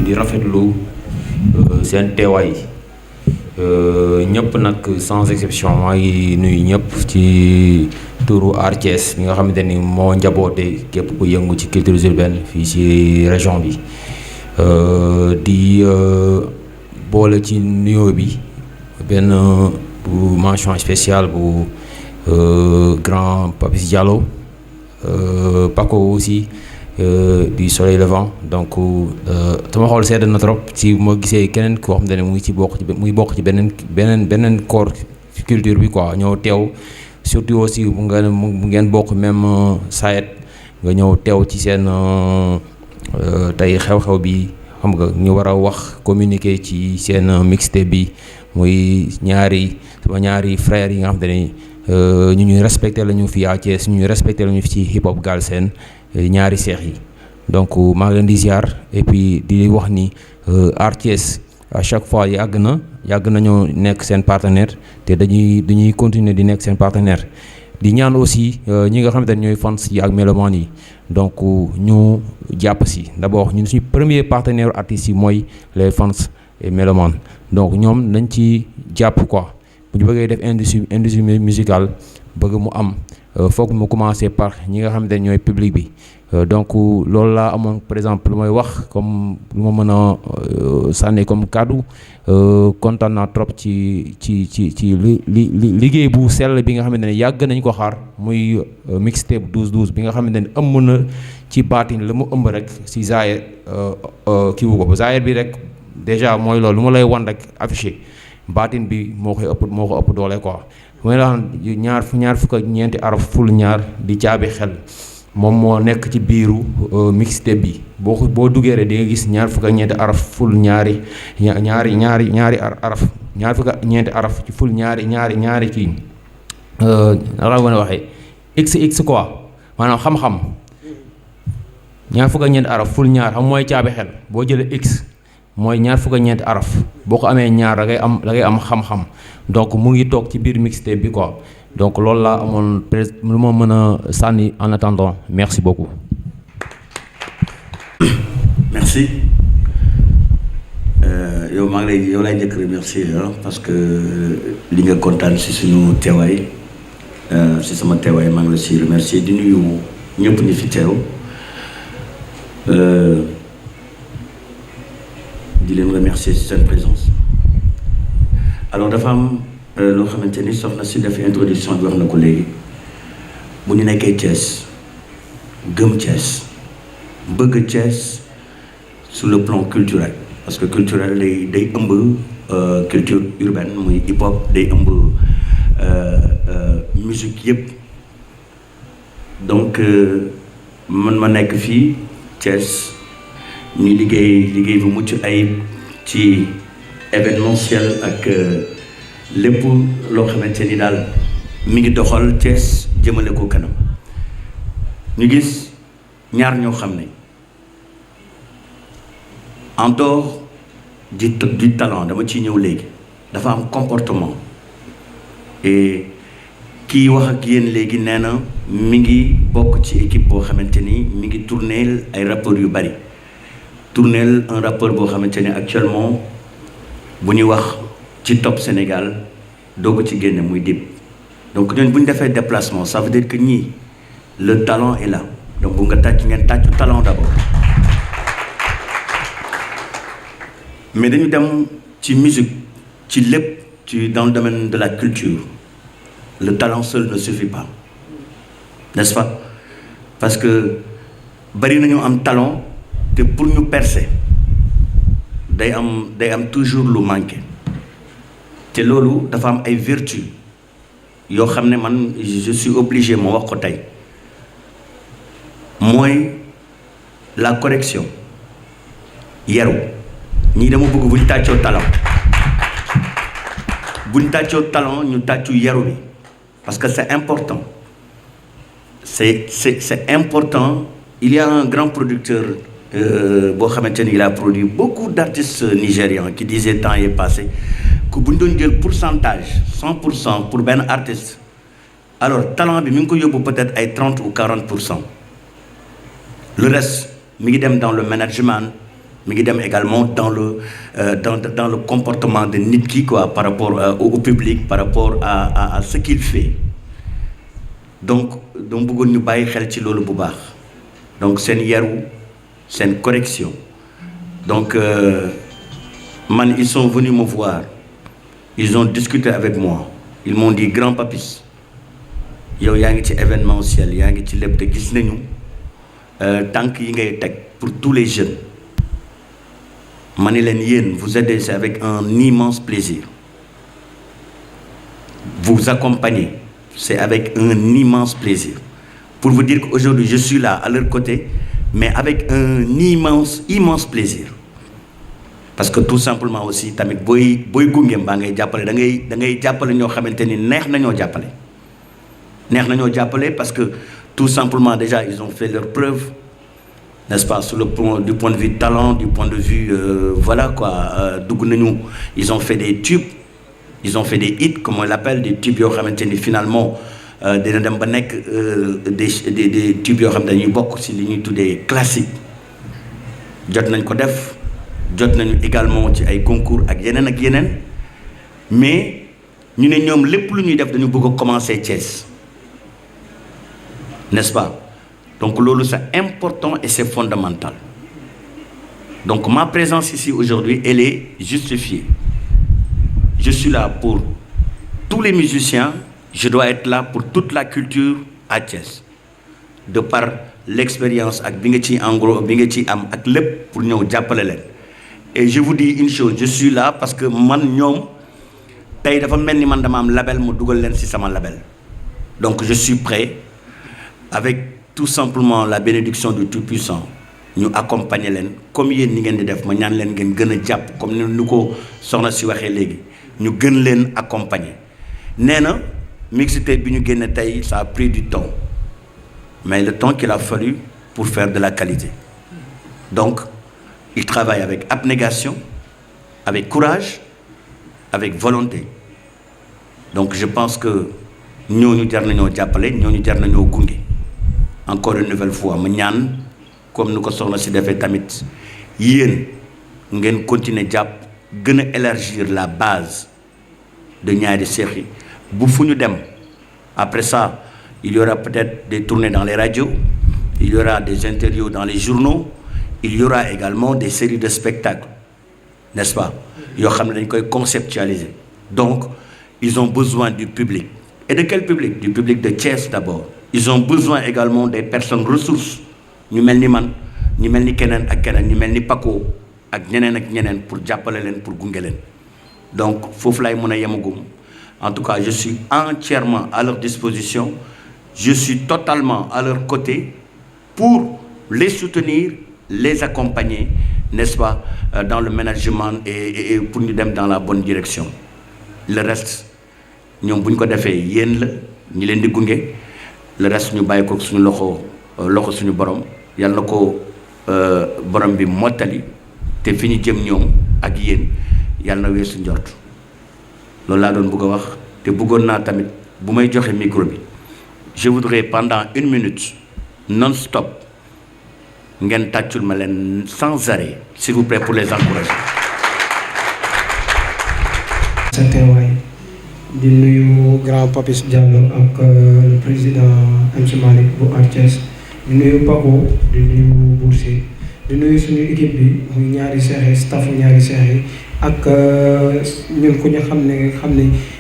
di rafetlu seen teewaay ñëpp nag sans exception maa ngi nuyu ñëpp ci turu Art Thiès mi nga xamante ni moo njaboote képp ku yëngu ci culture urbaine fii ci région bi di boole ci nuyoo bi benn bu mention spéciale bu grand Papis Diallo Paco aussi du Soleil Levant donc sama xool sedd na trop ci ma gisee keneen koo xam ne mu ngi ci bokk ci beneen corps ci culture bi quoi ñëw teew surtout aussi mu ngeen bokk même sayet nga ñëw teew ci seen tey xew-xew bi xam nga ñu war a wax communiquer ci seen mixtape bi muy sama ñaari frères yi nga xam ne ñu ñuy respecté la ñu fi à Thiès ñu ñuy respecté la ñu fi ci hip hop Galsen ñaari seex yi donc maa ngi leen di ziar et puis di wax ni Art Thiès à chaque fois yàgg nañoo nekk seen partenaire te dañuy continuer di nekk seen partenaire di ñaan aussi ñi nga xamante ne ñooy fans yi ak mélomanes yi donc ñu jàpp si d'abord ñun suñu premier partenaire artistes yi mooy les fans et mélomanes donc ñoom nañ ci jàpp quoi bu ñu bëggee def industrie musicale bëgg mu am foog mu commencer par ñi nga xamante ne ñooy public bi donc loolu laa amoon par exemple lu may wax comme lu ma mën a sànni comme kàddu kontaan naa trop ci liggéey bu sell bi nga xamante ne yàgg nañ ko xaar muy mixtape 12-12 bi nga xamante ne ëmb na ci baatin la mu ëmb rek si zaahir kii wu ko zaahir bi rek déjà mooy loolu lu ma lay wan rek affiché baatin bi moo ko ëpp doole quoi mooy la ñaar fukk ak ñeenti araf ful ñaar di caabi xel moom moo nekk ci biiru mixtape bi boo duggee rek di nga gis ñaar fukk ak ñeenti araf ful ñaari araf ñaar fukk ak ñeenti araf ci ful ñaari kii naka la mën a waxee x quoi maanaam xam-xam ñaar fukk ak ñeenti araf ful ñaar xam mooy caabi xel boo jëlee x mooy ñaar fukk ak ñeenti araf boo ko amee ñaar da ngay am xam-xam donc mu ngi toog ci biir mixtape bi quoi donc loolu laa amoon lu ma mën a sànni en attendant merci beaucoup. merci yow lay njëkk remercier parce que li nga kontaan si suñu teewaay si sama teewaay maa ngi la si remercier di nuyu ñëpp ñi fi teew di leen remercier si seen présence alors dafa am loo xamante ni soxna si def introduction bi wax na ko léegi bu ñu nekkee Thiès gëm Thiès bëgg Thiès sur le plan culturel parce que culturel day ëmb culture urbaine muy hip hop day ëmb musique yëpp donc man ma nekk fii Thiès ñu liggéey bu mucc ayib ci événementiel ak lépp loo xamante ni daal mi ngi doxal Thiès jëmale ko kanam ñu gis ñaar ñoo xam ne en dehors du talent dama ciy ñëw léegi dafa am comportement et kii wax ak yéen léegi nee na mi ngi bokk ci équipe boo xamante ni mi ngi tourneel ay rappeurs yu bari tourneel un rappeur boo xamante ni actuellement bu ñuy wax ci top Sénégal doo ko ci génne muy Dip donc ñooñu bu ñu defee déplacement ça veut dire que ñii le talent est là donc bu nga ngeen tàccu talent d'abord mais dañu dem ci musique ci lépp ci dans le domaine de la culture le talent seul ne suffit pas n'est-ce pas parce que bari nañu am talent te pour ñu percer day am toujours lu manqué te loolu dafa am ay vertu yoo xam ne man je suis obligé ma wax ko tey mooy la correction yaru ñii dama bëgg bu ñu tàccoo talent ñu tàccu yaru bi parce que c'est important c'est important. Il y a un grand producteur boo xamante ni il a produit beaucoup d'artistes nigérians qui disait temps est passé que bu ñu doon jël pourcentage 100% pour benn artiste alors talent bi mi ngi ko yóbbu peut-être ay 30 ou 40%. Le reste mi ngi dem dans le management mi ngi dem également dans le comportement de nit ki quoi par rapport au public, par rapport à ce qu'il fait. Donc bëggoon ñu bàyyi xel ci loolu bu baax. Donc seen yaru, seen correction. Donc ils sont venus me voir, ils ont discuté avec moi, ils m'ont dit grand papis yow yaa ngi ci événementiel, yaa ngi ci lépp te gis nañu tànk yi ngay teg pour tous les jeunes. ma ni leen yéen vous aidez, c'est avec un immense plaisir. Vous accompagner, c'est avec un immense plaisir. Pour vous dire qu'aujourd'hui je suis là à leur côté, mais avec un immense plaisir. Parce que tout simplement aussi tamit booy gunge mbaa ngay jàppale da ngay jàppale ñoo xamante ni neex nañoo jàppale parce que tout simplement déjà ils ont fait leur preuve, n'est-ce pas, du point de vue talent, du point de vue voilà quoi, dugg nañu, ils ont fait des tubes, ils ont fait des hits comme on l'appelle, des tubes yoo xamante ni finalement dina dem ba nekk des tubes yoo xam ne dañuy bokk ci li ñuy tuddee classique. Jot nañ ko def, jot nañu également ci ay concours ak yeneen mais ñu ne ñoom lépp lu ñuy def dañu bëgg a commencer Thiès, n'est-ce pas? Donc loolu c'est important et c'est fondamental. Donc ma présence ici aujourd'hui, elle est justifiée. Je suis là pour tous les musiciens, je dois être là pour toute la culture à Thiès. De par l'expérience ak bi nga ci en gros bi nga ci am ak lépp pour ñëw jàppale leen. Et je vous dis une chose, je suis là parce que man ñoom tey dafa mel ni man dama am label mu dugal leen ci sama label. Donc je suis prêt avec tout simplement la bénédiction du Tout-Puissant ñu accompagner leen comme yéen ni ngeen di def ma ñaan leen ngeen gën a jàpp comme ni ko soxna si waxee léegi ñu gën leen accompagner. Nee na mixtape bi ñu génne tey ça a pris du temps mais le temps qu'il a fallu pour faire de la qualité. Donc il travaille avec abnégation, avec courage, avec volonté. Donc je pense que ñooñu jar nañoo jàppale, ñooñu jar nañoo gunge. Encore une nouvelle fois ma ñaan comme nu ko soxna si defee tamit yéen ngeen continuer jàpp gën a élargir la base de ñaari seex yi bu fu ñu dem. Après ça il y aura peut-être des tournées dans les radios, il y aura des interviews dans les journaux, il y aura également des séries de spectacles, n'est-ce pas, yoo xam ne dañ koy conceptualiser. Donc ils ont besoin du public. Et de quel public? Du public de Thiès d'abord. Ils ont besoin également des personnes ressources ñu mel ni man, ñu mel ni keneen ak keneen, ñu mel ni Paco ak ñeneen pour jàppale leen, pour gunge leen. Donc foofu lay mën a yemagum. En tout cas je suis entièrement à leur disposition, je suis totalement à leur côté pour les soutenir, les accompagner, n'est-ce pas, dans le management et pour ñu dem dans la bonne direction. Le reste ñoom bu ñu ko defee yéen la ñi leen di gunge. Le reste ñu bàyyi ko suñu loxo suñu borom yàlla na ko borom bi mottali te fi ñu jëm ñoom ak yéen yàlla na weesu njort loolu laa doon bëgg a wax te bëggoon naa tamit bu may joxe micro bi je voudrais pendant 1 minute non-stop ngeen tàccul ma leen sans arrêt s'il vous plaît pour les encourager. sa teewaay di nuyu grand Papis Diallo ak le président MC Malick bu Thiès di nuyu Paco di nuyu Boursi di nuyu suñu équipe bi muy ñaari seex yi staffu ñaari seex yi ak ñun ku ñu xam ne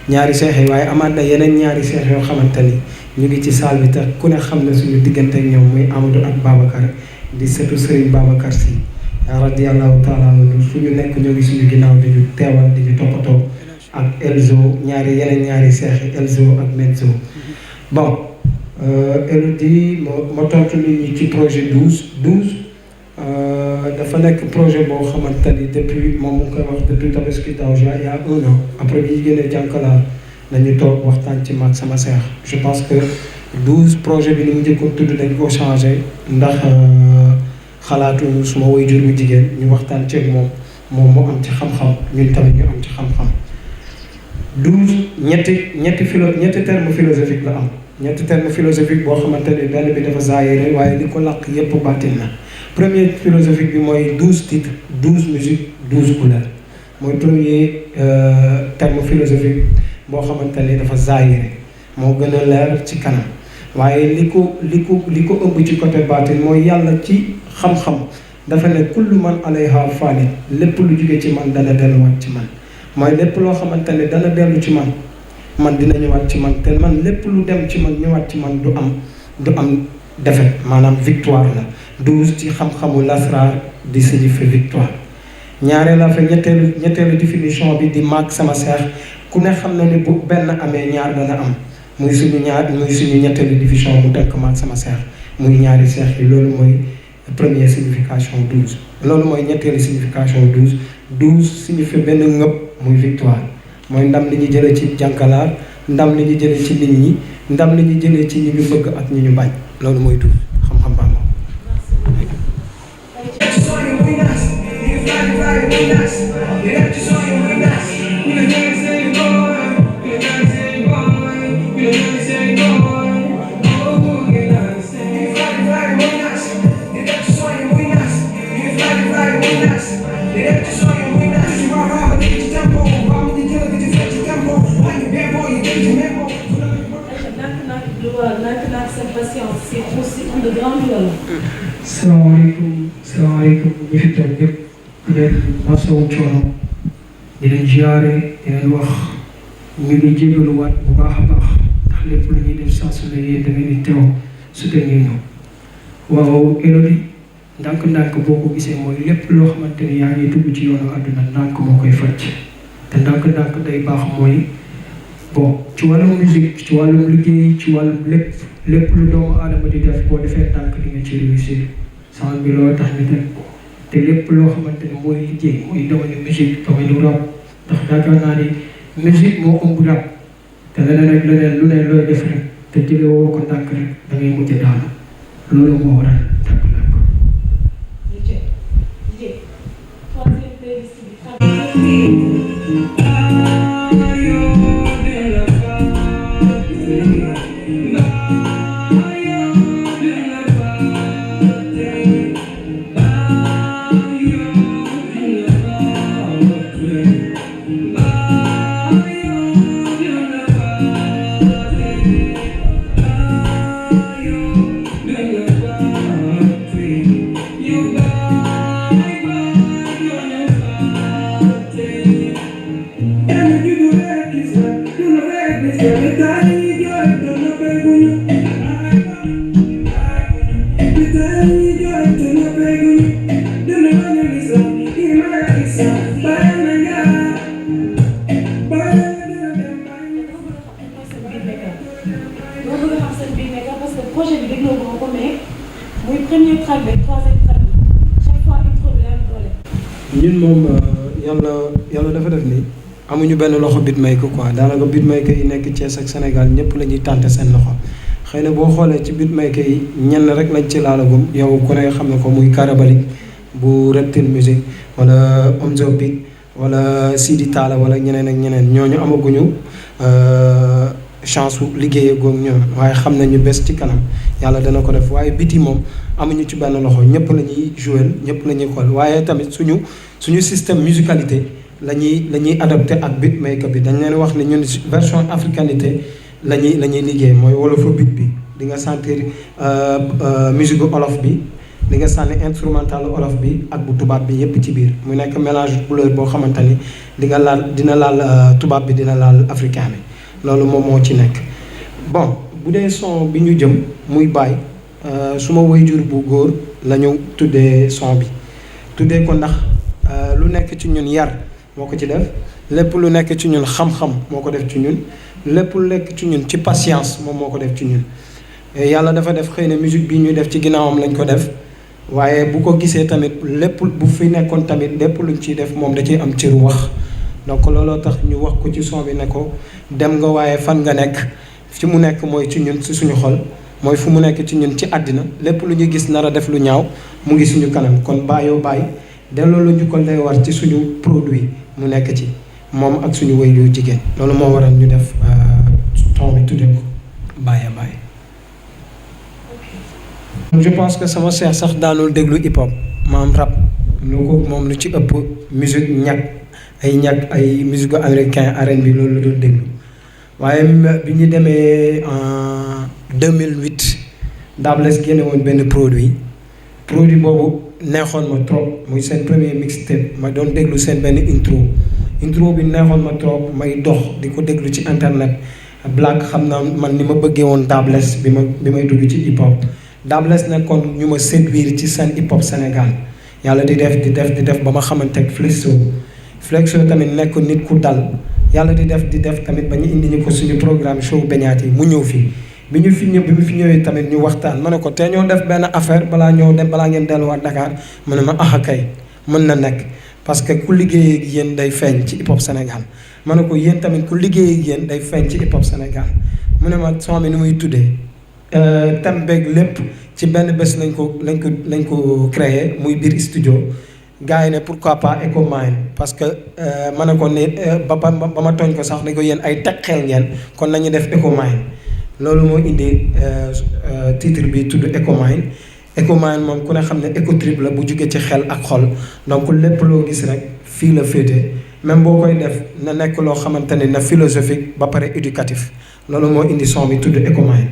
ñaari seex yi waaye amaat na yeneen ñaari seex yoo xamante ni ñu ngi ci salle bi tax ku ne xam ne suñu diggante ak ñoom muy Amadou ak Babacar di sëtu Serigne Babacar Sy radiyallahu taala anhu fu ñu nekk ñoo ngi suñu ginnaaw di ñu teewal di ñu toppatoo ak Elzo yeneen ñaari seex yi Elzo ak Menzo. Bon Elodie ma tontu nit ñi ci projet 12 dafa nekk projet boo xamante ni depuis moom mu ngi koy wax depuis Tabaski daaw il y a 1 an après bi ñu génnee jànkalaa nañu toog waxtaan ci mag sama seex. Je pense que 12 projet bi ni mu njëkkoon tudd dañ ko changé ndax xalaatu suma waajur bu jigéen ñu waxtaan ceeg moom mu am ci xam-xam ñun tamit ñu am ci xam-xam. 12 ñetti terme philosophique la am ñetti terme philosophique boo xamante ni benn bi dafa zaahir waaye li ko làq yépp baatin na premier philosophique bi mooy 12 titres 12 musiques 12 couleurs mooy premier terme philosophique boo xamante ne dafa zaahire moo gën a leer ci kanam waaye li ko ëmb ci côté baatin mooy yàlla ci xam-xam dafa ne kullu man alayha faanin lépp lu jóge ci man dana delluwaat ci man mooy lépp loo xamante ne dana dellu ci man dina ñëwaat ci man te man lépp lu dem ci man ñëwaat ci man du am défaite maanaam victoire la 12 ci xam-xamu lasraar di signifie victoire ñaareel la fa ñetteelu définition bi di maag sama seex ku ne xam na ni bu benn amee ñaar dana am muy suñu ñetteelu division mu tënk maag sama seex muy ñaari seex yi loolu mooy première signification 12 loolu mooy ñetteelu signification 12 signifie benn ngëb muy victoire mooy ndam li ñu jëlee ci jànkalaar ndam li ñu jëlee ci nit ñi ndam li ñu jëlee ci ñi ñu bëgg ak ñi ñu bañ loolu mooy 12 xam-xam baa moom salaamaaleykum ñi fi toog ñëpp di leen masawu coono di leen ziare di leen wax ñu ngi jégaluwaat bu baax a baax ndax lépp lu ñuy def saa su ne yéen da ngeen di teew su dee ñuy ñëw waaw Elodie ndànk-ndànk boo ko gisee mooy lépp loo xamante ni yaa ngi dugg ci yoonu àdduna ndànk moo koy faj te ndànk-ndànk day baax mooy bon ci wàllum musique ci wàllum liggéey ci wàllum lépp lu doomu aadama di def boo defee ndànk di nga ci réussir sama bi loolu tax ñu teg te lépp loo xamante ni mooy liggéey mooy domaine musique domaine rap ndax yaakaar naa ni musique moo ëmb rap te leneen ak leneen lu ne looy def rek te jëlee woo ko ndànk rek da ngay mujj daanu loolu moo waral ndànk ndànk. ñun moom yàlla dafa def ni amuñu benn loxo beatmaker quoi daanaka beatmaker yi nekk Thiès ak Sénégal ñëpp la ñuy tànte seen loxo xëy na boo xoolee ci beatmaker yi ñenn rek lañ ci laalagum yow ku ne xam ne ko muy Karabalik bu Reptile Music wala Omzo Big wala Sidi Talla wala ñeneen ak ñeneen ñooñu amaguñu chance su liggéeyee goog ñoom waaye xam nañu bés ci kanam yàlla dana ko def waaye biti moom amuñu ci benn loxo ñëpp la ñuy jouer ñëpp la ñuy xool waaye tamit suñu système musicalité la ñuy adapté ak beatmaker bi dañ leen wax ne ñun version africanité la ñuy liggéey mooy wolofu beat bi di nga sentir musique olof bi di nga sànni instrumental olof bi ak bu tubaab bi yépp ci biir mu nekk mélange couleur boo xamante ni dina laal tubaab bi dina laal africain bi loolu moom moo ci nekk. bon bu dee son bi ñu jëm muy Baye suma waajur bu góor la ñu tuddee son bi tuddee ko ndax lu nekk ci ñun yar moo ko ci def lépp lu nekk ci ñun xam-xam moo ko def ci ñun lépp lu nekk ci ñun ci patience moom moo ko def ci ñun yàlla dafa def xëy na musique bi ñuy def ci ginnaawam lañ ko def waaye bu ko gisee tamit lépp bu fi nekkoon tamit lépp luñ ciy def moom da ciy am cëru wax donc looloo tax ñu wax ko ci son bi ne ko dem nga waaye fan nga nekk fi mu nekk mooy ci ñun ci suñu xol mooy fu mu nekk ci ñun ci àddina lépp lu ñu gis nar a def lu ñaaw mu ngi suñu kanam kon baayoo baay delloo lu ñu ko lay war ci suñu produit mu nekk ci moom ak suñu waajur jigéen loolu moo waral ñu def ton bi tuddee ko Baye Baye. je pense que sama seex sax daanul déglu hip hop maam rap lu ko moom lu ci ëpp musique ñag ay musique américain R&B loolu la doon déglu waaye bi ñu demee en 2008 Dabless génne woon benn produit boobu neexoon ma trop muy seen premier mixtape ma doon déglu seen benn intro bi neexoon ma trop may dox di ko déglu ci internet Black xam naa man ni ma bëggee woon Dabless bi may dugg ci hip hop Dabless nekkoon ñu ma séduire ci seen hip hop Sénégal yàlla di def ba ma xamante ak Flexo tamit nekk nit ku dal yàlla di def tamit ba ñu indi ñu ko suñu programme show beñaat yi mu ñëw fii bi mu fi ñëwee tamit ñu waxtaan ma ne ko te ñoo def benn affaire balaa ngeen delluwaat Dakar mu ne ma kay mën na nekk parce que ku liggéey ak yéen day feeñ ci hip hop Sénégal ma ne ko yéen tamit ku liggéey ak yéen day feeñ ci hip hop Sénégal mu ne ma son bi ni muy tuddee thème beeg lépp ci benn bés lañ ko créé muy biir studio gars yi ne pourquoi pas Echo Mind parce que ma ne ko ni ba ma tooñ ko sax ne ko yéen ay teg xel ngeen kon nañu def Echo Mind loolu moo indi titre bi tudd Echo Mind moom ku ne xam ne Echo Trip la bu jógee ci xel ak xol donc lépp loo gis rek fii la féete même boo koy def na nekk loo xamante ne na philosophique ba pare éducatif loolu moo indi son bi tudd Echo Mind.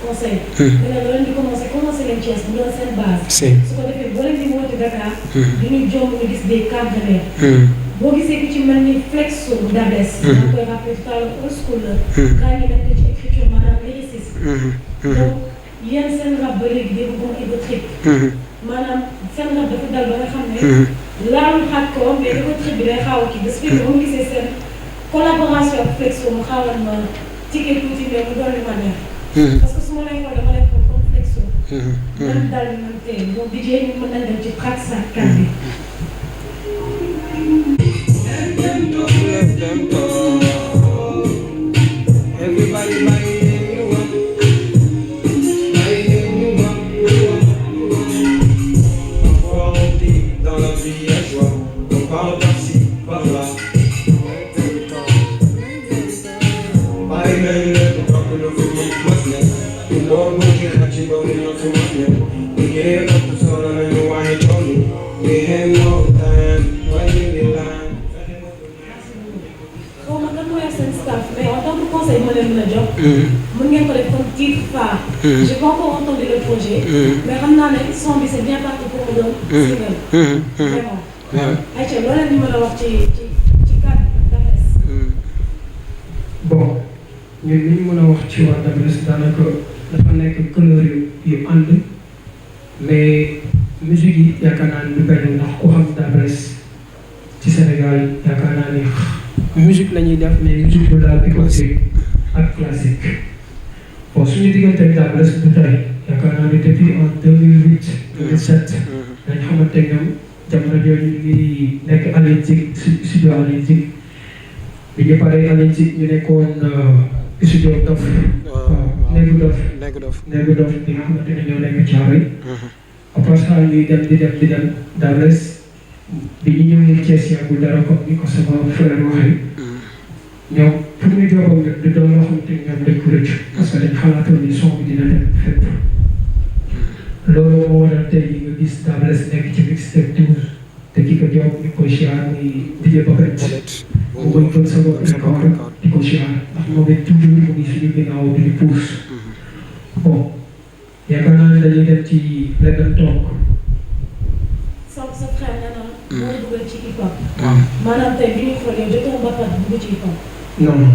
conseil. dina leen di commencé leen Thiès mu doon seen base. su ko defee boo leen di woote Dakar. du ñu jom ñu gis des cadres de l'air. boo gisee ku ci mel ni Flexo bu Dabless. maa ngi koy rappelé tout à l'heure old school la. kaa ngi nekk ci écriture maanaam lyricisme. donc yéen seen rap ba léegi dégg nga Ego Trip. maanaam seen rap dafa dal ba nga xam ne. laalul xaaj ko mais Ego Trip bi day xaw a kii ba su fekkee ba mu gisee seen collaboration ak Flexo mu xawal ma ticket tuuti mais mu doon li ma neex. parce que su ma lay xool dama lay xool comme Flexo. nan daal di mën tey donc DJ ñu mën nañ dem ci pratique sa kan bi. mën ngeen ko def comme titre phare. j'ai pas encore entendu le projet. mais xam naa ne son bi c'est bien parti pour mu doon single. vraiment. ayca loo leen di mën a wax ci cadre Dabless. bon ñun li ñu mën a wax ci waa Dabless daanaka dafa nekk couleur yu ànd mais musique yi yaakaar naa ni lu benn ndax ku xam Dabless ci Sénégal yaakaar naa ni musique la ñuy def mais musique bu daal éclectique ak classique bon suñu diggante ak Dabless bu tey yaakaar naa ne depuis en 2008 2007 dañ xamante ñoom jamono jooju ñu ngi nekk Alentic studio Alentic bi ñu paree Alentic ñu nekkoon studio Dof waaw Néegu Dof bi nga xamante ne ñoo nekk Thiaroye à part ça ñuy dem di dem Dabless bi ñu ñëwee Thiès yàggul dara comme ni ko sama frère waxee ñoom pour ñu joobam nag du doon loo xamante ni ñoom dañ ko rëcc parce que dañ xalaatoon ni son bi dina dem fépp loolu moo waral tey nga gis Dabless nekk ci mixtape 12 te ki ko jox ñu koy siyaar muy DJ Babet mu koy gën sa bopp di ko siyaar ndax moom it toujours mu ngi suñu ginnaaw di pousse bon yaakaar naa ne dañuy dem ci leneen toog sa frère nee na moo dugal ci hip hop maanaam tey bi ñu xoolee jotoo mbapat dugg ci hip hop non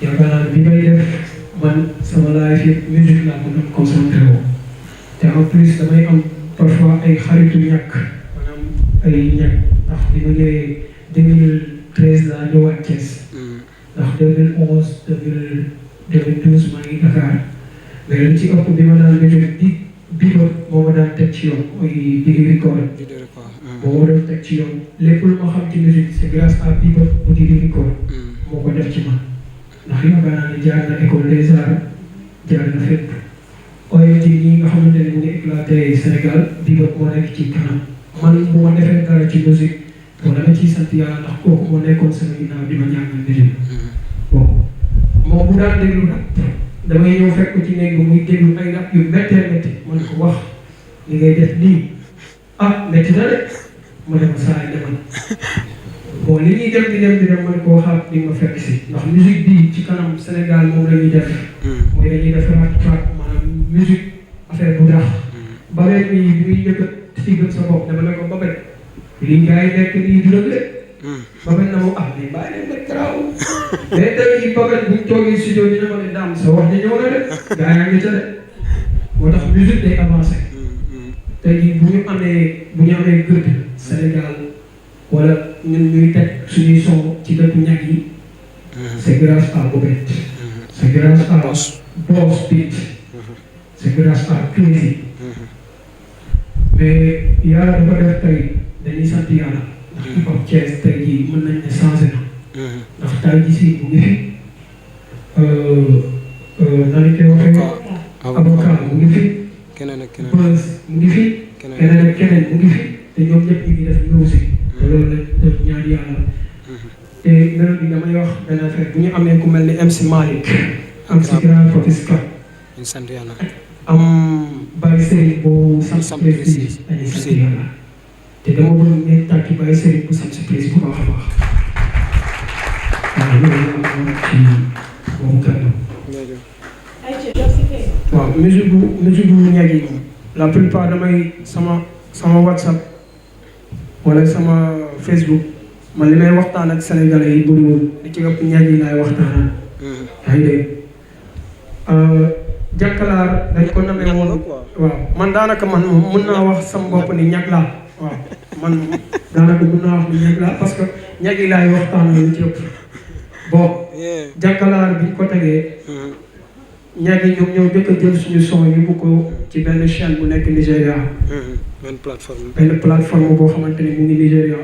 yaakaar naa ne bi may def man sama life yëpp musique laa ko doon concentré woo te en plus damay am parfois ay xaritu ñàkk maanaam ay ñàkk ndax bi ma ñëwee 2013 laa ñëwaat Thiès ndax 2011 2012 maa ngi Dakar mais li ci ëpp bi ma daan musique bi moo ma daan teg ci yoon mooy Diri Record moo ma doon teg ci yoon lépp lu ma xam ci musique c'est grâce à Bebop bu Diri Record moo ko def ci man ndax yaakaar naa ne jaar na école des arts jaar na fépp OMG ñi nga xamante ne mu ngi éclaté Sénégal Bebop moo nekk ci kanam man bu ma defee dara ci musique bon dama ciy sant yàlla ndax kooku moo nekkoon sama ginnaaw di ma ñaanal musique bu daan déglu rap damay ñëw fekk ko ci néeg bi muy déglu ay rap yu méttee métti man ko wax li ngay def nii ah métti na de ma ne ko saa yi demal bon li ñuy dem di dem man ko waxaat di ma fekk si ndax musique bi ci kanam Sénégal moom la ñuy def mooy dañuy def rap maanaam musique affaire bu dax Babel bi muy njëkk a sigal sa bopp dama ne ko Babel lii gars yi nekk nii du la Babel na ma mais bàyyi leen nag garaaw mais tey jii Babel bu ñu toogee studio bi dama ne daam sa wax ji ñëw na de gars yaa ngi ca de moo tax musique day avancé tey jii bu ñu amee gëdd Sénégal wala ñun ñuy teg suñuy son ci dëkku ñag yi c'est grâce à Babel c'est grâce à Boss Beat c'est grâce à Crazy mais yàlla dafa def tey dañuy sant yàlla ndax hip hop Thiès tey jii mën nañ ne changé na ndax tay ji si mu ngi fi nan koy waxee avocat mu ngi fi keneen ak keneen Buzz mu ngi fi keneen ak keneen mu ngi fi te ñoom ñëpp ñu ngi def musique te loolu lañ def ñaari yàlla te melo bi damay wax benn affaire bu ñu amee ku mel ni MC Malick am si grand Papis Ka ñu sant yàlla am Baye Serigne bu Sam Prestige dañuy sant yàlla te dama bëgg ngeen tàkki Baye Serigne bu Sam Prestige bu baax a baax waaw loolu la am ci boobu kàddu waaw musique bu ñag yi la plupart damay sama WhatsApp wala sama Facebook man li may waxtaan ak sénégalais yi bëriwul li ci ëpp ñag yi laay waxtaan yaa ngi dégg Jànkalaar dañ ko namee woon waaw man daanaka man moom mën naa wax sama bopp ni ñag laa waaw man daanaka mën naa wax ni ñag laa parce que ñag yi laay waxtaan lu ci ëpp bon Jànkalaar biñ ko tegee ñag yi ñoom ñoo jëkk a jël suñu son yóbbu ko ci benn chaîne bu nekk Nigéria benn plateforme boo xamante ni mu ngi Nigéria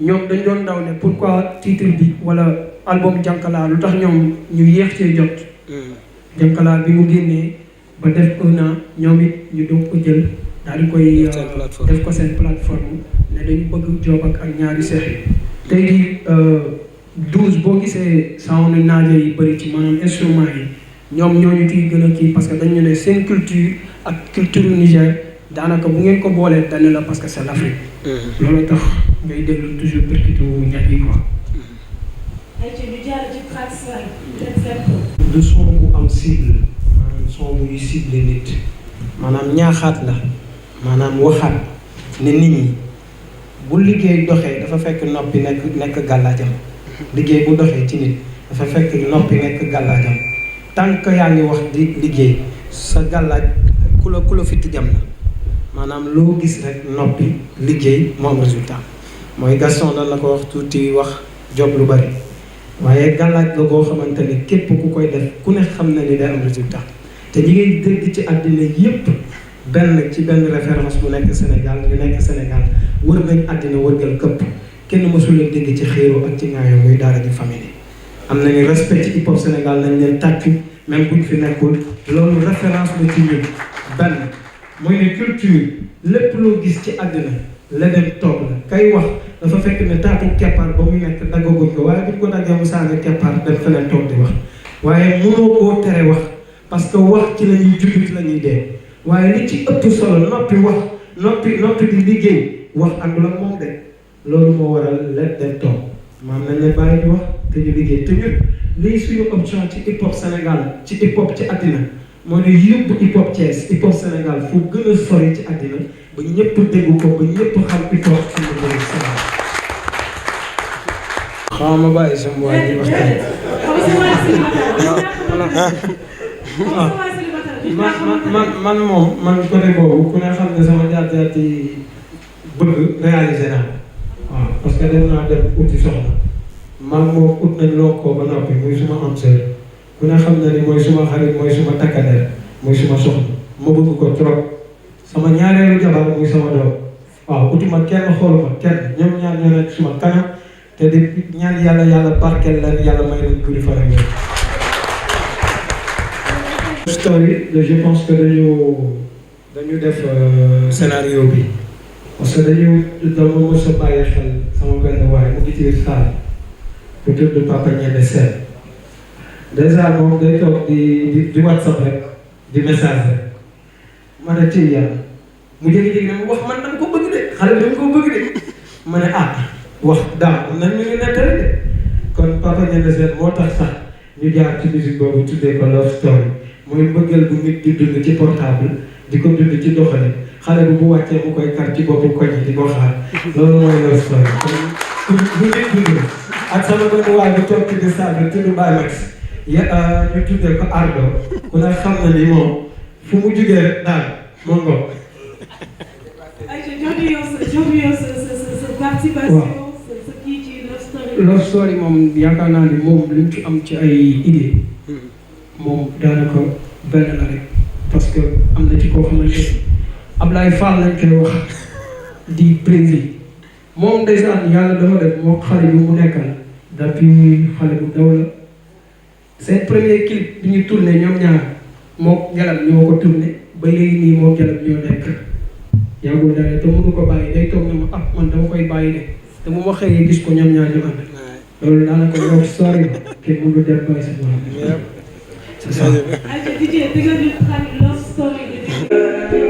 ñoom dañ doon daw ne pourquoi titre bi wala album Jànkalaar lu tax ñoom ñu yéex cee jot Jànkalaar bi mu génnee ba def 1 an ñoom it ñu doog ko jël daal di koy def ko seen plateforme ne dañu bëgg job ak ñaari seex yi tey di 12 boo gisee sound naaje yi bëri ci maanaam instrument yi ñoom ñooñu ciy gën a kii parce que dañu ne seen culture ak culture Niger daanaka bu ngeen ko boolee dañu la parce que c'est l'Afrique loolu tax ngay déglu toujours percutu ñag yi quoi du son bu am cible maanaam son buy cible nit maanaam ñaaxaat la maanaam waxaat ne nit ñi bu liggéey doxee dafa fekk noppi nekk gàllaajam liggéey bu doxee ci nit dafa fekk noppi nekk gàllaajam tant que yaa ngi wax di liggéey sa gàllaaj ku la fitti jam na maanaam loo gis rek noppi liggéey moom résultat mooy Gaston dan la ko wax tuuti wax job lu bari waaye gàllaaj la boo xamante ni képp ku koy def ku ne xam na ni day am résultat te ñi ngay dégg ci àddina yépp benn référence bu nekk Sénégal ñu nekk Sénégal wër nañ àddina wërgal këpp kenn mësul leen dégg ci xéeroo ak ci ŋaayoo muy daara ji famille am nañu respect ci hip hop Sénégal nañ leen tàccu même buñ fi nekkul loolu référence la ci ñun benn mooy ne culture lépp loo gis ci àddina leneen toog la kay wax dafa fekk ne taatu keppaar ba muy nekk daggaguñ ko waaye buñ ko daggee mu saaga keppaar dem feneen toog di wax waaye mënoo koo tere wax parce que wax ci la ñuy judd ci la ñuy dee waaye li ci ëpp solo noppi wax noppi di liggéey wax àndul ak moom de loolu moo waral let dem toog maam nañ leen bàyyi di wax te ñu liggéey te ñun lii suñu option ci hip hop Sénégal ci hip hop ci àddina moo ne yóbbu hip hop Thiès hip hop Sénégal fu gën a sori ci àddina ba ñëpp déggu ko ba ñëpp xam hip hop am na bëri Sénégal. xaw ma bàyyi sama waa ji waxtaan. man côté boobu ku ne xam ne sama jaar-jaar ci bëgg réaliser naa waaw parce que dem naa dem uti soxna man moom ut nañ loo ko ba noppi muy suma am sër ku ne xam na ni mooy suma xarit mooy suma takkadeer mooy suma soxna ma bëgg ko trop sama ñaareelu jabar muy sama doom waaw uti ma kenn xooluma kenn ñoom ñaar ñoo nekk suma kanam te di ñaan yàlla barkeel leen yàlla may leen guddi fan ak yéen. story je pense que dañu def scénario bi parce que dama mos a bàyyi xel sama benn waay mu ngi ci saal ku tudd Papa Ñebe Sène dèjà moom day toog di WhatsApp rek di message rek ma ne ci yàlla mu jékki-jékki ne ma wax man dama ko bëgg de xale bi dama ko bëgg de ma ne wax daaw am na ñu ngi nettali de kon Papa Ndiéndé Sène moo tax sax ñu jaar ci musique boobu tuddee ko Love Story mooy mbëggeel bu nit di dund ci portable di ko dund ci doxalin xale bi bu wàccee mu koy kar ci boppu koñ di ko xaar loolu mooy Love Story kon bu nit dund ak sama benn waay bu toog ci di sable tudd Baye Max ñu tuddee ko Ardo ku ne xam na ni moom fu mu jugee rek daal moo ngoog. Love Story moom yaakaar naa ni moom li mu ci am ci ay idée moom daanaka benn la rek parce que am na ci koo xamante ni Ablaye Fall lañ koy wax di président moom ndeysaan yàlla dafa def moo xale bi mu nekkal depuis xale bu ndaw la seen premier clip bi ñu tourné ñoom ñaar moo Jalam ñoo ko tourné ba léegi nii moo Jalam ñoo nekk yàggul dara te mënu ko bàyyi day toog na ma man dama koy bàyyi de te bu ma xëyee gis ko ñoom ñaar ñu ànd loolu daanaka Love Story kenn mënu dem bàyyi sa borom c'est ça. Love Story.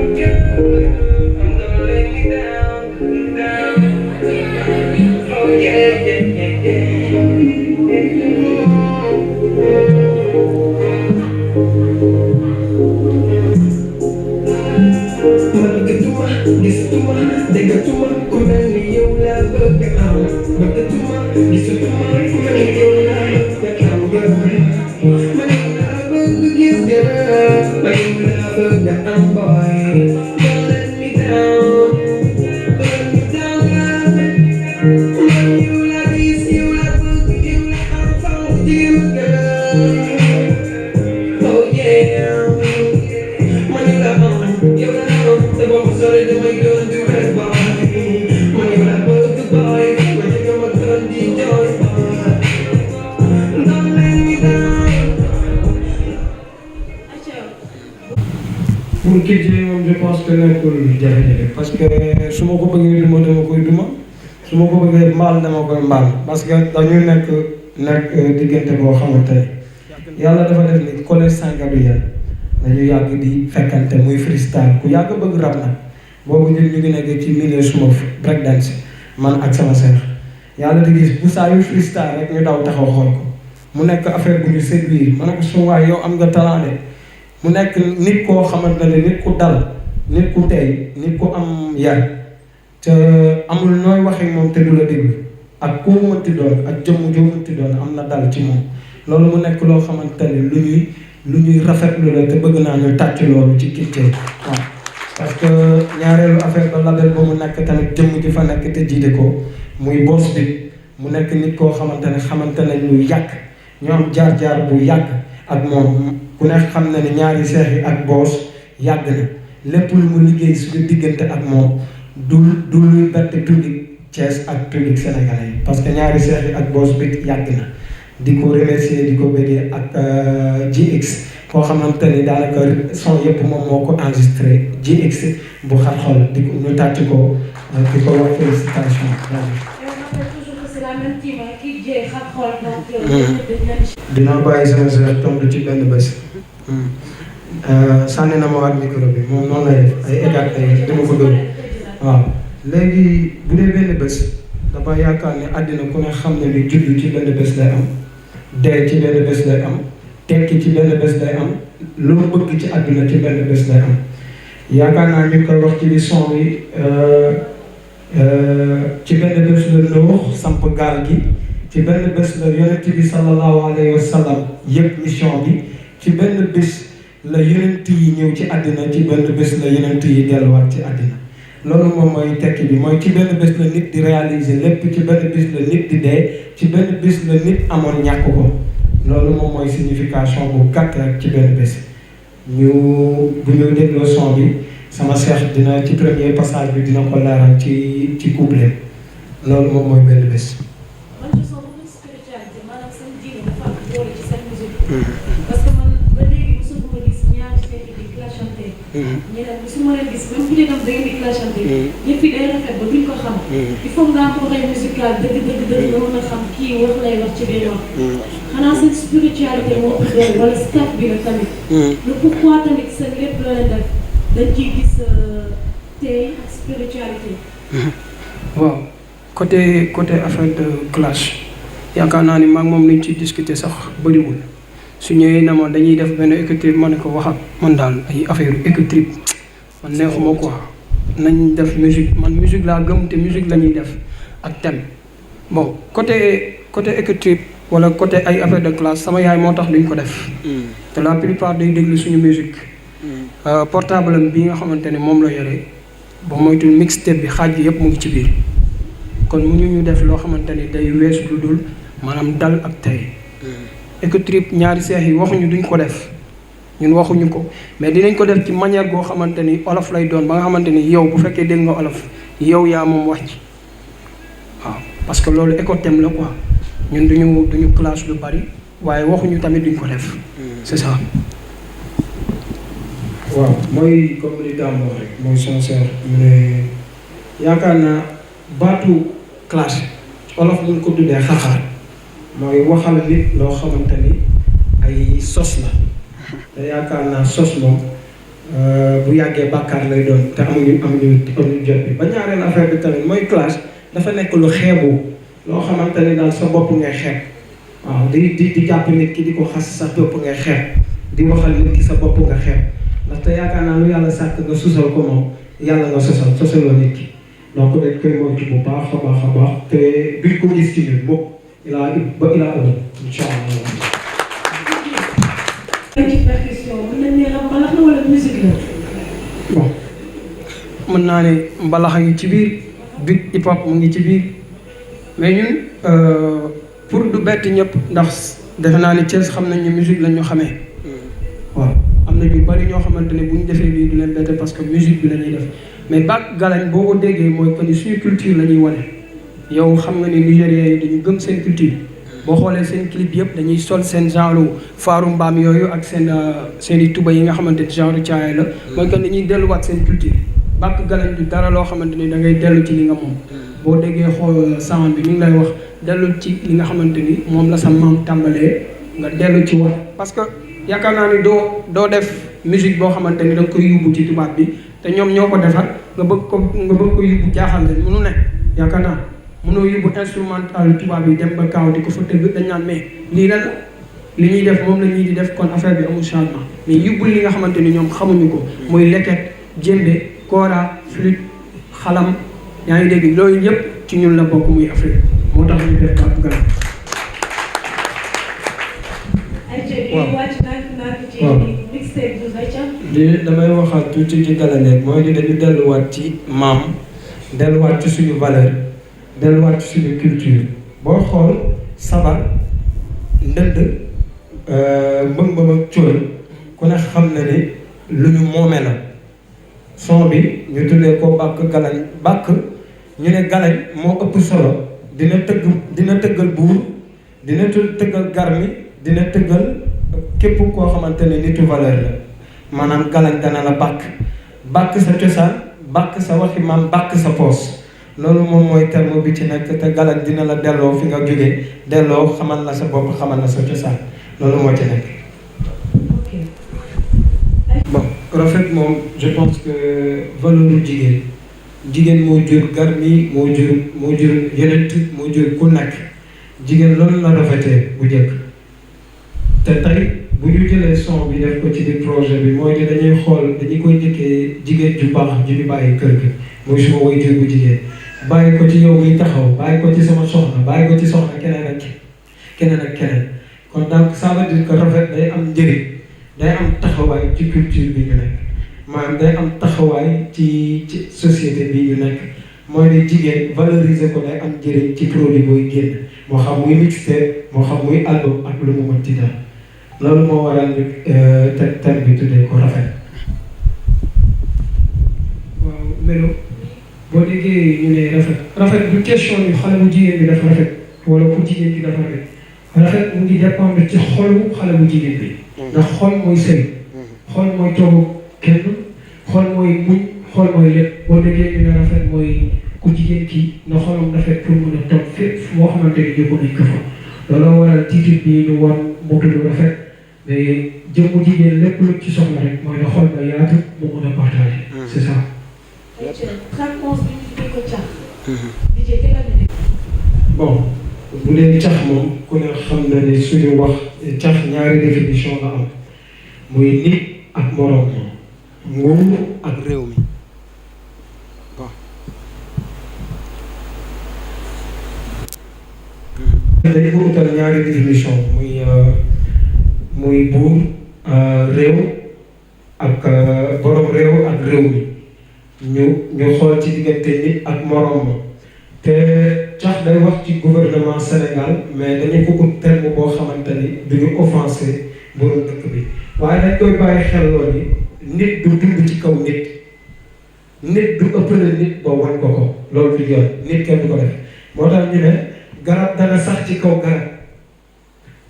pour kii moom je pense que nekkul jafe-jafe parce que su ma ko bëggee duma dama koy duma su ma ko bëggee mbaal dama koy mbaal parce que dañu nekk diggante boo xamante ne yàlla dafa def ni collège Saint-Gabriel dañu yàgg di fekkante muy freestyle ku yàgg bëgg rap nag boobu ñun ñu ngi nekk ci milieu suma break dance man ak sama sœur yàlla di gis bu saa yu freestyle rek ñu daw taxaw xool ko mu nekk affaire bu ñu séduire ma ne ko su waay yow am nga talent de mu nekk nit koo xamante ne nit ku dal nit ku tey nit ku am yar te amul nooy waxee moom te du la déglu ak koo mënti doon ak jëmm joo mënti doon am na dal ci moom loolu mu nekk loo xamante ne lu ñuy rafetlu la te bëgg naa ñu tàcc loolu ci culture waaw parce que ñaareelu affaire ba label ba mu nekk tamit jëmm ji fa nekk te jiite ko muy boss bi mu nekk nit koo xamante ne ñu yàgg ñu am jaar-jaar bu yàgg ak moom ku nekk xam na ni ñaari seex yi ak boos yàgg na lépp lu mu liggéey suñu diggante ak moom du luy bett public Thiès ak public sénégalais yi parce que ñaari seex yi ak boos bi yàgg na di ko remercier di ko bëggee ak GX koo xamante ni daanaka son yëpp moom moo ko enregistré GX bu xar xol di ko ñu tàcc ko di ko wax félicitation dinaa bàyyi sama seex tontu ci benn bés sànni na ma waat micro bi moom noonu lay def ay égat ay dama ko dóor waaw léegi bu dee benn bés dama yaakaar ne àddina ku ne xam ne ni juddu ci benn bés lay am dee ci benn bés lay am tekki ci benn bés lay am loo bëgg ci àdduna ci benn bés lay am yaakaar naa ñu koy wax ci li son bi ci benn bés la Nuux samp gaal gi ci benn bés la yonent bi sallallahu alayhi wa sallam yëpp mission bi ci benn bés la yonent yi ñëw ci àddina ci benn bés la yonent yi delluwaat ci àddina loolu moom mooy tekki bi mooy ci benn bés la nit di réaliser lépp ci benn bés la nit di dee ci benn bés la nit amoon ñàkk ko loolu moom mooy signification bu gàtt rek ci benn bés ñu bu ñu dégloo son bi sama seex dina ci premier passage bi dina ko leeral ci couplet loolu moom mooy benn bés. parce que man ba léegi mosuma gis ñaari seeti di clashante ñeneen bi su ma leen gis même bu dee tam da ngeen di clashante yëpp yi day rafet ba duñ ko xam il faut nga am oreille musicale dëgg nga mën a xam kii wax lay wax ci biir wax xanaa seen spiritualité moo ëpp doole wala staff bi la tamit le pourquoi tamit seen lépp loo leen def dañ ciy gis tey ak spiritualité waaw côté affaire de clash yaakaar naa ni maag moom lañ ci discuter sax bëriwul su ñëwee na ma dañuy def benn écotrip ma ne ko wax ak man daal ay affaire écotrip man neexuma quoi nañ def musique man musique laa gëm te musique la ñuy def ak thème bon côté écotrip wala côté ay affaire de classe sama yaay moo tax duñ ko def te la plupart day déglu suñu musique portable am bii nga xamante ne moom la yore ba moytul mixtape bi xaaj bi yëpp mu ngi ci biir kon mu ñu def loo xamante ni day weesu lu dul maanaam dal ak tey écotrip ñaari seex yi waxuñu duñ ko def ñun waxuñu ko mais dinañ ko def ci manière goo xamante ni olof lay doon ba nga xamante ni yow bu fekkee dégg nga olof yow yaa moom wax ci waaw parce que loolu écothème la quoi ñun duñu classe lu bari waaye waxuñu tamit duñ ko def c'est ça. waaw mooy comme li Dame wax rek mooy sincère mais yaakaar naa baatu classe olof bu ñu ko tuddee xaxaar mooy waxal nit loo xamante ni ay sos la te yaakaar naa sos moom bu yàggee bàkkaar lay doon te amuñu jot bi ba ñaareel affaire bi tamit mooy classe dafa nekk lu xeebu loo xamante ni daal sa bopp ngay xeeb waaw di jàpp nit ki di ko xas sa bopp ngay xeeb di waxal nit ki sa bopp nga xeeb ndaxte yaakaar naa lu yàlla sàkk nga susal ko moom yàlla nga sosaloo nit ki donc dañ koy moytu bu baax a baax te duñ ko gis ci ñun moom ilaa ëllëg incha allah. ci percussion mën nañ ne mbalax la wala musique la. bon mën naa ne mbalax a ngi ci biir beat hip hop mu ngi ci biir mais ñun pour du bett ñëpp ndax defe naa ne Thiès xam nañ ne musique lañ ñu xamee waaw. am na ñu bari ñoo xamante ne bu ñu defee lii du leen bette parce que musique bi la ñuy def mais bac galañ boo ko déggee mooy que ni suñu culture la ñuy wane yow xam nga ne Nigériens yi dañu gëm seen culture boo xoolee seen clip yëpp dañuy sol seen genre faaru mbaam yooyu ak seen i tuba yi nga xamante ni genre caaya la mooy que dañuy delluwaat seen culture bac galañ du dara loo xamante ni da ngay dellu ci li nga moom boo déggee xool sound bi mi ngi lay wax dellu ci li nga xamante ni moom la sa maam tàmbalee nga dellu ci wax parce que yaakaar naa ni doo def musique boo xamante ni da nga koy yóbbu ci tubaab bi te ñoom ñoo ko defar nga bëgg ko yóbbu jaaxal leen mënu ne yaakaar naa mënoo yóbbu instrumental tubaab yi dem ba kaaw di ko fa tëgg dañ naan mais lii lan li ñuy def moom la ñuy di def kon affaire bi amul changement mais yóbbul li nga xamante ni ñoom xamuñu ko muy leket jëmbe kora flûte xalam yaa ngi dégg loolu yëpp ci ñun la bokk muy Afrique moo tax ñu def Bac Galañ. li damay waxaat tuuti ci galañ mooy ni dañu delluwaat ci maam delluwaat ci suñu valeur delluwaat ci suñu culture boo xool sabar ndënd mbëng-mbëng ak cóol ku ne xam na ni lu ñu moome la son bi ñu tuddee ko bàkk galañ bàkk ñu ne galañ moo ëpp solo dina tëggal buur dina tëggal garmi dina tëggal képp koo xamante ne nitu valeur la maanaam galañ dana la bàkk sa cosaan bàkk sa waxi maam bàkk sa poos loolu moom mooy terme bi ci nekk te galañ dina la delloo fi nga jógee delloo xamal la sa bopp xamal la sa cosaan loolu moo ci nekk. bon rafet moom je pense que valeur jigéen moo jur garmi moo jur yeneen moo jur ku nekk jigéen loolu la rafetee bu njëkk te tey bu ñu jëlee son bi def ko ci biir projet bi mooy ne dañuy koy njëkkee jigéen ju baax ju ñu bàyyi kër gi mooy suma waajur bu jigéen bàyyi ko ci yow muy taxaw bàyyi ko ci sama soxna bàyyi ko ci soxna keneen ak keneen kon donc ça veut dire que rafet day am njëriñ day am taxawaay ci culture bi ñu nekk maanaam day am taxawaay ci société bi ñu nekk mooy ne jigéen valoriser ko day am njëriñ ci produit booy génn moo xam muy mixtape moo xam muy album ak lu mu mën ci daal loolu moo waral thème bi tuddee ko rafet. waaw Melo boo déggee ñu ne rafet du question ni xale bu jigéen bi dafa rafet wala ku jigéen bi dafa rafet mu ngi dépendre ci xolu xale bu jigéen bi. ndax xol mooy sëy xol mooy toogu kenn xol mooy muñ xol mooy lépp boo déggee dina rafet mooy ku jigéen ki na xolam rafet pour mën a toog fépp moo xamante ni yóbbu nañ ko fa looloo waral titre bi ñu woon mu tudd rafet mais jëmmu jigéen lépp lu ci soxla rek mooy na xol ba yaatu mu mën a partager c'est ça. bon bu dee cax moom ku ne xam na ne suñu wax cax ñaari définition la am muy nit ak moroom nguur ak réew mi bon. dañu ko utal ñaari définition muy buur réew ak borom réew ak réew mi ñu xool ci diggante nit ak moroom ma te cax day wax ci gouvernement Sénégal mais dañu ko ut terme boo xamante ni duñu offensé borom dëkk bi waaye dañ koy bàyyi xel loolu nit du dund ci kaw nit du ëppale nit ba wan ko loolu du yoon nit kenn du ko def moo tax ñu ne garab dana sax ci kaw garab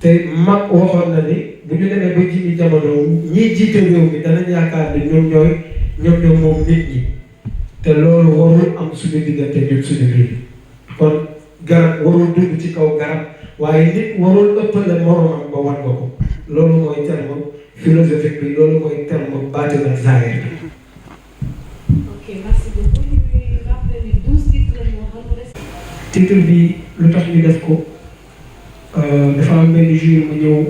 te mag waxoon na ni bu ñu demee ba ji jamono ñiy jiite réew mi danañ yaakaar ni ñoom ñoo moom nit ñi te loolu warul am suñu diggante ñun suñu biir kon garab warul dund ci kaw garab waaye nit warul ëppale moromam ba wan ko loolu mooy terme philosophique bi loolu mooy terme baatin ak zaahir bi. Ok, merci beaucoup. Ñu ngi rappelé ni 12 titres lañu waxoon. titre bi lu tax ñu def ko dafa am benn jour ma ñëw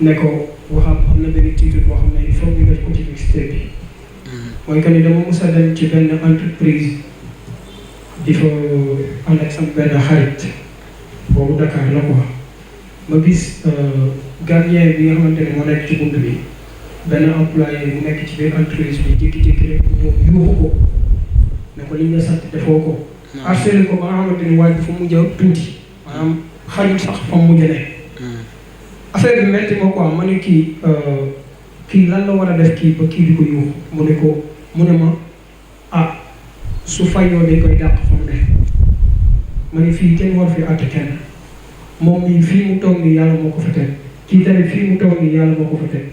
ne ko waxam am na benn titre boo xam ne il faut ñu def ko ci mixtape bi. mooy que ni dama mos a dem ci benn entreprise di fa ànd ak sama benn xarit boobu Dakar la quoi ma gis gardien bi nga xamante ne moo nekk ci bunt bi benn employé bu nekk ci biir entreprise bi jékki-jékki rek ñëw yuuxu ko ne ko li nga sant defoo ko. harcelé ko ba nga xamante ni waaj bi fa mujj a tuuti maanaam xajul sax fa mu mujj a nekk. affaire bi metti ma quoi ma ne kii lan la war a def kii ba kii di ko yuuxu mu ne ma ah su fayoo dañ koy dàq fa mu ne ma ne fii kenn war fi àtte kenn moom mii fii mu toog nii yàlla moo ko fa teg kii tamit fii mu toog nii yàlla moo ko fa teg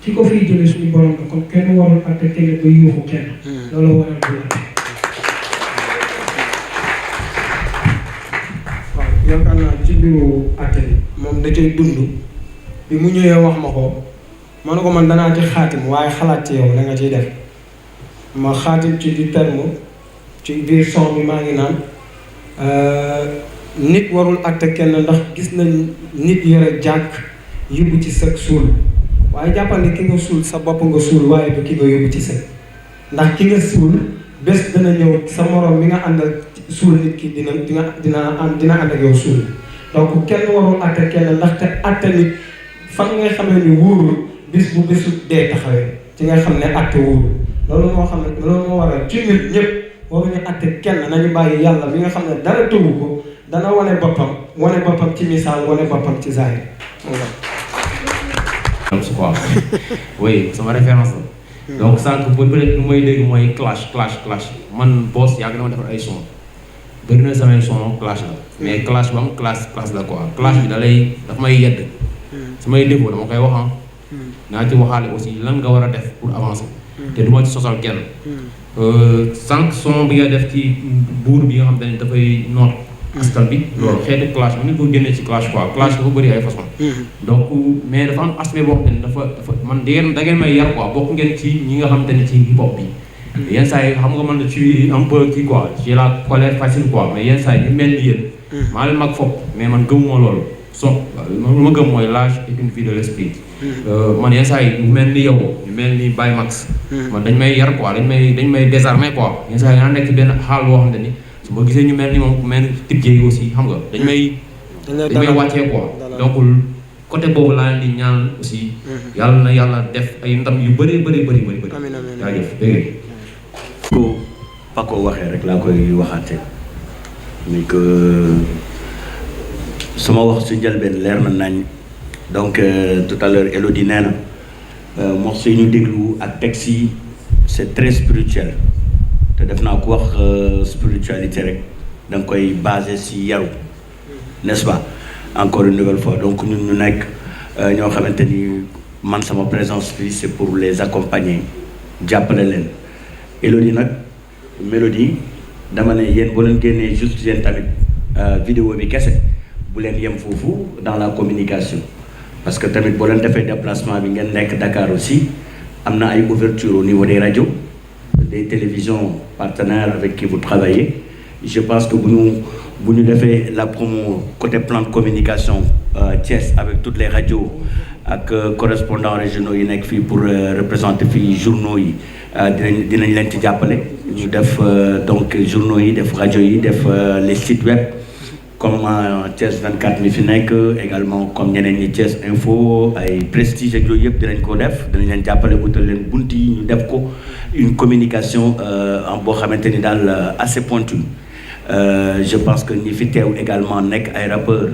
ci ko fiy jëlee suñu borom la kon kenn warul àtte kenn ba yuuxu kenn loolu waral du àtte. waaw yaakaar naa ci biiru àtte bi moom da cay dund bi mu ñëwee wax ma ko ma ne ko man danaa ci xaatim waaye xalaat ci yow la nga ciy def ma xaatim ci di terme ci biir son bi maa ngi naan nit warul àtte kenn ndax gis nañ nit yore jàkk yóbbu ci sëg suul waaye jàppal ne ki nga suul sa bopp nga suul waaye du ki nga yóbbu ci sëg ndax ki nga suul bés dana ñëw sa morom mi nga àndal suul nit ki dina ànd ak yow suul donc kenn warul àtte kenn ndaxte àtte nit fan ngay xamee ni wóorul bis bu bésu dee taxawee ci nga xam ne àtte wóorul loolu moo waral ci nit ñëpp waruñu àtte kenn nañu bàyyi yàlla bi nga xam ne dara tëwu ko dana wane boppam ci misaal wane boppam ci zaahir. quoi oui sama référence la. donc sànq peut-être lu may dégg mooy clash man boss yàgg na ma defar ay son bëri na samay son clash la mais clash ba am clash la quoi clash bi daf may yedd samay défaut dama koy wax naa ci waxaale aussi lan nga war a def pour avancer te du ma ci sosal kenn sànq son bi nga def ci buur bi nga xam ne dafay noot askan bi loolu xeetu clash bi ni ko génnee ci clash quoi clash dafa bëri ay façon donc mais dafa am aspect boo xam ne dafa man da ngeen may yar quoi bokk ngeen ci ñi nga xam te ne ci hip hop bi yenn saa yi xam nga man na ci un peu kii quoi j'ai la colère facile quoi mais yenn saa yi ñu mel ni yéen maa leen mag fopp mais man gëmuma loolu lu ma gëm mooy l'âge est une vie de l'esprit man yenn saa yi ñu mel ni yow ñu mel ni Baye Max man dañ may yar quoi dañ may désarmer quoi yenn saa yi naa nekk ci benn xaal boo xam ne ni su ma gisee ñu mel ni moom mel ni tibjee aussi xam nga dañ may wàccee quoi donc côté boobu laa leen di ñaan aussi yàlla na yàlla def ay ndam yu bëri jaajëf dégg ko Paco waxee rek laa koy waxaate ni que sama wax si njëlbeen leer na nañ donc tout à l'heure Elodie nee na morceau yi ñu déglu ak texte yi c'est très spirituel te def naa ku wax spiritualité rek da nga koy basé si yaru n'est-ce pas encore une nouvelle fois donc ñun ñu nekk ñoo xamante ni man sama présence fii c'est pour les accompagner jàppale leen Elodie nag Mélodie dama ne yéen boo leen génnee juste yéen tamit vidéo bi kese bu leen yem foofu dans la communication parce que tamit boo leen defee déplacement bi ngeen nekk Dakar aussi am na ay ouverture au niveau des radios des télévisions partenaires avec qui vous travaillez. Je pense que bu ñu defee la promo côté plan de communication Thiès avec toutes les radios ak correspondants régionaux yi nekk fii pour représenter fii journaux yi dinañ leen ci jàppale ñu def donc journaux yi def rajo yi def les sites web comme Thiès 24 mi fi nekk également comme ñeneen ñi Thiès Info ay Prestige ak yooyu yëpp dinañ ko def dinañ leen jàppale utal leen bunt yi ñu def ko une communication en boo xamante ni daal assez pointue je pense que ñi fi teew également nekk ay rappeurs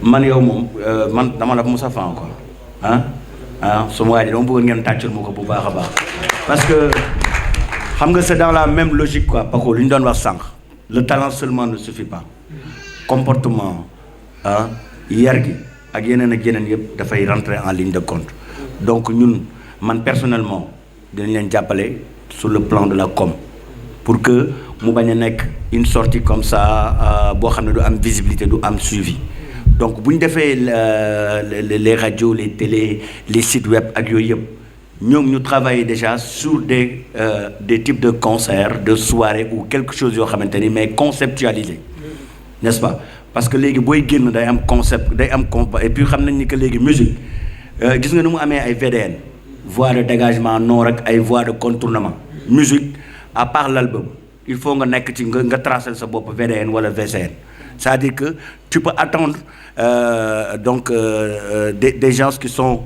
man yow moom man dama la Moussa Fan quoi su ma waay dama bëggoon ngeen tàccul ma ko bu baax a baax parce que xam nga c'est dans la même logique quoi Paco lu ñu doon wax sànq le talent seulement ne suffit pas comportement yar gi ak yeneen yëpp dafay rentrer en ligne de compte donc ñun man personnellement dinañ leen jàppale sur le plan de la com pour que mu bañ a nekk une sortie comme ça boo xam ne du am visibilité du am suivi donc bu ñu defee les radios les télés les sites web ak yooyu yëpp ñoom ñu travailler déjà sur des types de concerts de soirées ou quelque chose yoo xamante ni mais conceptualisé n'est-ce pas parce que léegi booy génn day am concept day am et puis xam nañ ni que léegi musique gis nga ni mu amee ay VDN voie de dégagement non rek ay voie de contournement musique à part l'album il faut nga nekk ci nga tracer sa bopp VDN wala VCN c'est-à-dire que tu peux attendre des gens qui sont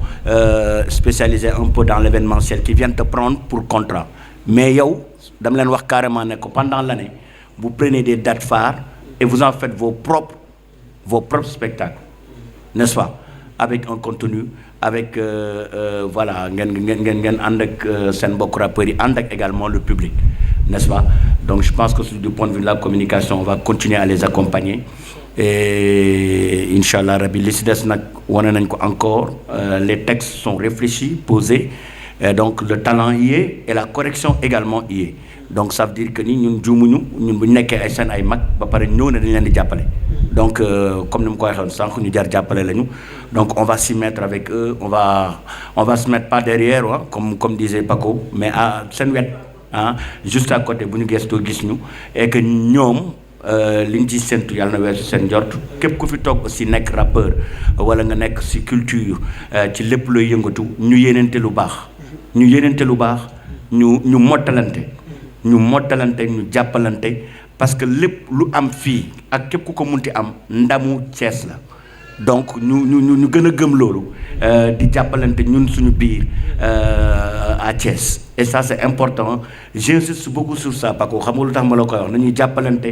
spécialisés un peu dans l'événementiel qui viennent te prendre pour contrat mais yow dama leen wax carrément ne ko pendant l'année vous prenez des dates phares et vous en faites vos propres spectacles n'est-ce pas avec un contenu avec voilà ngeen ànd ak seen mbokk rappeurs yi ànd ak également le public n'est-ce pas donc je pense que du point de vue de la communication on va continuer à les accompagner et inchallah rabbi li si des nag wane nañ ko encore les textes sont réfléchis posés et donc le talent y est et la correction également y est donc ça veut dire que ni ñun juumuñu ñun bu ñu nekkee ay seen ay mag ba pare ñëw na dañ leen di jàppale donc comme ni mu ko waxee sànq ñu jar jàppale lañu donc on va s'y mettre avec eux on va se mettre pas derrière comme disait Paco mais à seen wet juste à côté bu ñu gëstoo gis ñu et que ñoom li ñu ci séntu yàlla na weesu seen njort képp ku fi toog aussi nekk rappeur wala nga nekk ci culture ci lépp looy yëngatu ñu yéenante lu baax ñu mottalante ñu jàppalante parce que lépp lu am fii ak képp ku ko munti am ndamu Thiès la donc ñu gën a gëm loolu di jàppalante ñun suñu biir à Thiès et ça c'est important j'insiste beaucoup sur ça parce que xam nga lu tax ma la koy wax nañuy jàppalante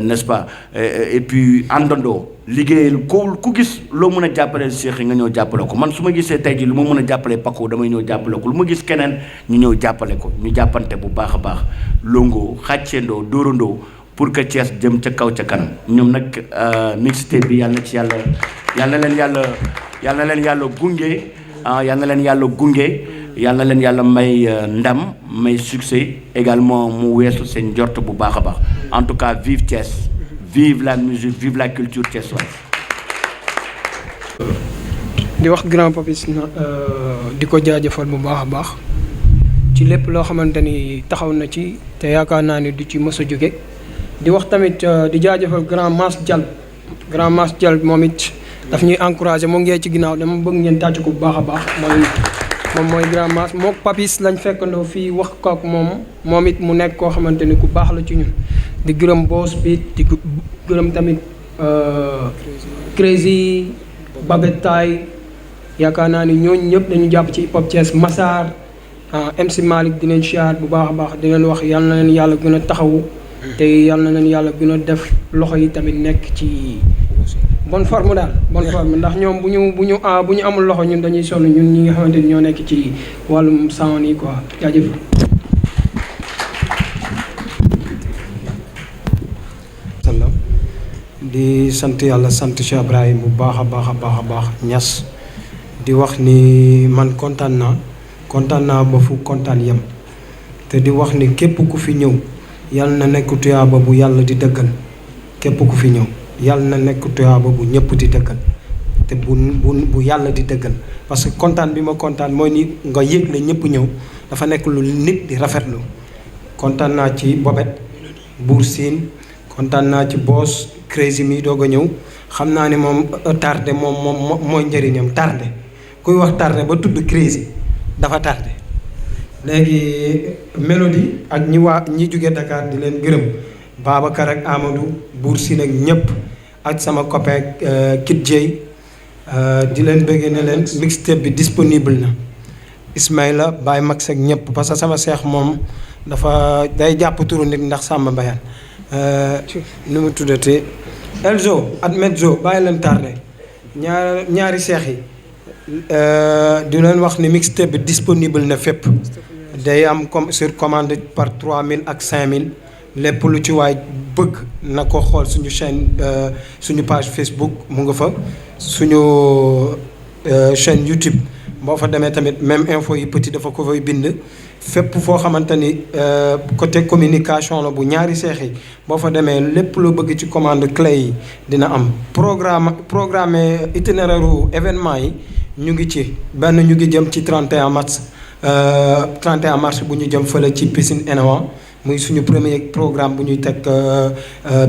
n'est-ce pas et puis àndandoo liggéeyal ku gis loo mën a jàppaleel Cheikh yi nga ñëw jàppale ko man su ma gisee tey jii lu ma mën a jàppale Paco damay ñëw jàppale ko lu ma gis keneen ñu ñëw jàppale ko ñu jàppante bu baax a baax longoo xàcceendoo dóorandoo pour que Thiès jëm ca kaw ca kanam ñoom nag mixtape bi yàlla na leen yàlla gunge yàlla na leen yàlla may ndam may succès également mu weesu seen njort bu baax a baax en tout cas vive Thiès vive la musique vive la culture thiessoise. di wax grand Papis di ko jaajëfal bu baax a baax ci lépp loo xamante ni taxaw na ci te yaakaar naa ni du ci mës a jóge di wax tamit di jaajëfal grand Mass Dial moom it daf ñuy encouragé moo ngi ci ginnaaw dama bëgg ngeen tàcc ko bu baax a baax moom mooy grand Mass mook Papis lañ fekkandoo fii wax ko ak moom it mu nekk koo xamante ni ku baax la ci ñun di gërëm boss bi di gërëm tamit Crazy Babetaay yaakaar naa ni ñooñu ñëpp dañu jàpp ci hip hop Thiès Massar MC Malick di leen siyaar bu baax a baax di leen wax yal na leen yàlla gën a taxawu te yal na leen yàlla gën a def loxo yi tamit nekk ci bonne forme daal bonne forme ndax ñoom bu ñu amul loxo ñun dañuy sonn ñun ñi nga xamante ni ñoo nekk ci wàllum sound yi quoi jaajëf. di sant yàlla sant Cheikh Ibrahim bu baax a baax Niass di wax ni man kontaan naa ba fu kontaan yem te di wax ni képp ku fi ñëw yàlla na nekk tuyaaba bu yàlla di dëggal képp ku fi ñëw yàlla na nekk tuyaaba bu ñëpp di dëggal te bu yàlla di dëggal parce que kontaan bi ma kontaan mooy ni nga yëg ne ñëpp ñëw dafa nekk lu nit di rafetlu kontaan naa ci Bobet Buur Siin kontaan naa ci Boss Crazy mi doog a ñëw xam naa ne moom tardé moom mooy njëriñam tardé kuy wax tardé ba tudd Crazy dafa tardé léegi Mélodie ak ñi jóge Dakar di leen gërëm Babacar ak Amadou Buur Siin ak ñëpp ak sama copain Kit Dieye di leen bëggee ne leen mixtape bi disponible na Ismaïla Baye Max ak ñëpp parce que sama seex moom dafa day jàpp turu nit ndax Samba Mbayaan nu mu tuddati Elzo ak Mezzo bàyyi leen tardé ñaari seex yi di leen wax ni mixtape bi disponible na fépp day am comme sur commande par 3000 ak 5000 lépp lu ci waay bëgg na ko xool suñu chaîne suñu page Facebook mu nga fa suñu chaîne YouTube boo fa demee tamit même info yi petit dafa ko fay bind fépp foo xamante ni côté communication la bu ñaari seex yi boo fa demee lépp loo bëgg ci commande clé yi dina am programme itinéraire événement yi ñu ngi ci benn ñu ngi jëm ci 31 mars bu ñu jëm fële ci piscine Enawa muy suñu premier programme bu ñuy teg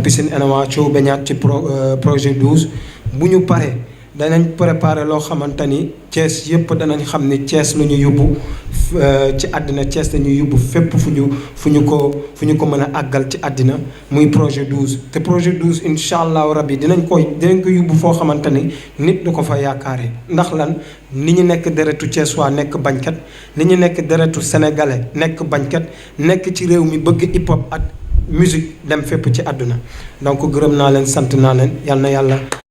piscine Enawa Thio Beñat ci projet 12 bu ñu paree danañ préparer loo xamante ni Thiès yëpp danañ xam ni Thiès la ñu yóbbu ci àddina Thiès la ñuy yóbbu fépp fu ñu ko mën a àggal ci àddina muy projet 12 te projet 12 incha allahu rabbi dinañ ko yóbbu foo xamante ni nit du ko fa yaakaare ndax lan ni ñu nekk deretu Thiès waa nekk bañkat ni ñu nekk deretu sénégalais nekk bañkat nekk ci réew mi bëgg hip hop ak musique dem fépp ci àdduna donc gërëm naa leen sant naa leen yal na yàlla